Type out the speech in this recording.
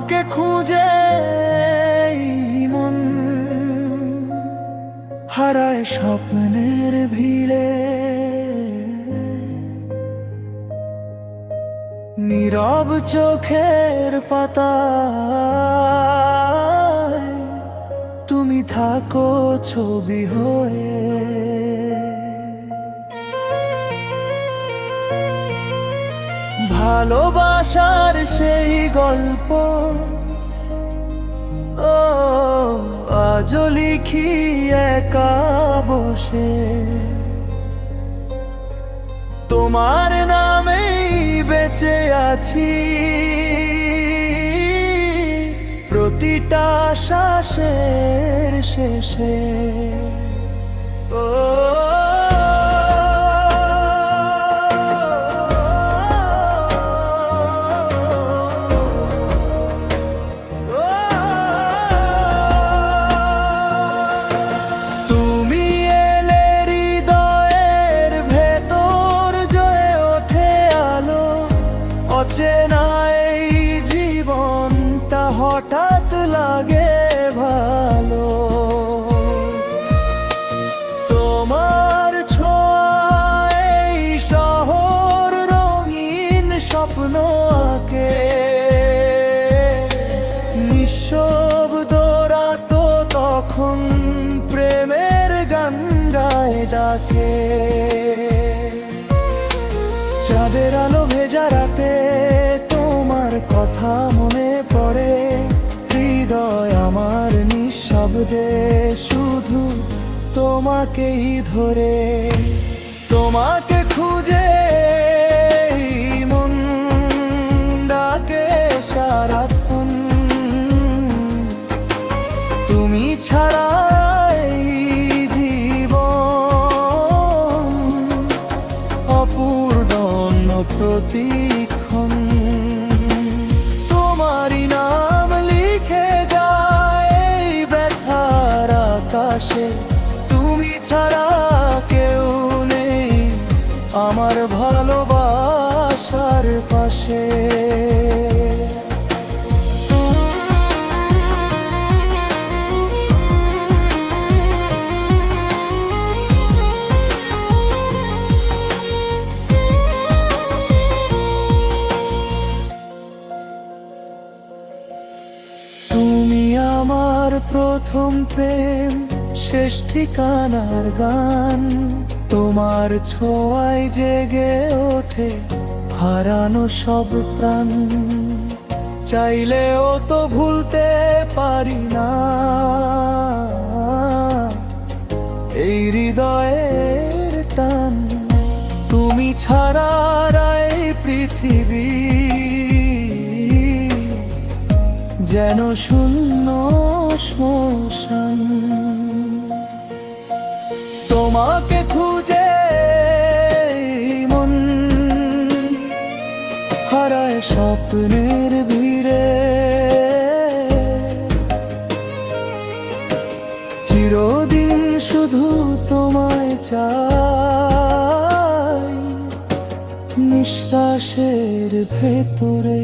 তোমাকে খুঁজে মন হারায় স্বপ্নের ভিড়ে, নীরব চোখের পাতায় তুমি থাকো ছবি হয়ে। ভালোবাসার সেই গল্প ও আজও লিখি একা বসে, তোমার নামেই বেঁচে আছি প্রতিটা শ্বাসের শেষে। ও অচেনা এই জীবনটা হঠাৎ লাগে ভালো, তোমার ছোঁয়ায় এই শহর রঙিন স্বপ্ন আঁকে। নিঃশব্দ রাত তখন প্রেমের গান গায় ডাকে, চাঁদের আলো ভেজা রাতে তোমার কথা মনে পড়ে। হৃদয় আমার নিঃশব্দে শুধু তোমাকেই ধরে, তোমাকে খুঁজে মন ডাকে সারাক্ষণ, তুমি ছাড়া প্রতিক্ষণ। তোমারই নাম লিখে যায় এই ব্যথার আকাশে, তুমি ছাড়া কেউ নেই আমার ভালোবাসার পাশে। তুমি আমার প্রথম প্রেম, শেষ ঠিকানার গান, তোমার ছোঁয়ায় জেগে ওঠে হারানো সব প্রাণ। চাইলেও তো ভুলতে পারি না এই হৃদয়ের টান, তুমি ছাড়া এই পৃথিবী যেন শূন্য শ্মশান। তোমাকে খুঁজে মন হারায় স্বপ্নের ভিড়ে, চিরদিন শুধু তোমায় চাই নিঃশ্বাসের ভেতরে।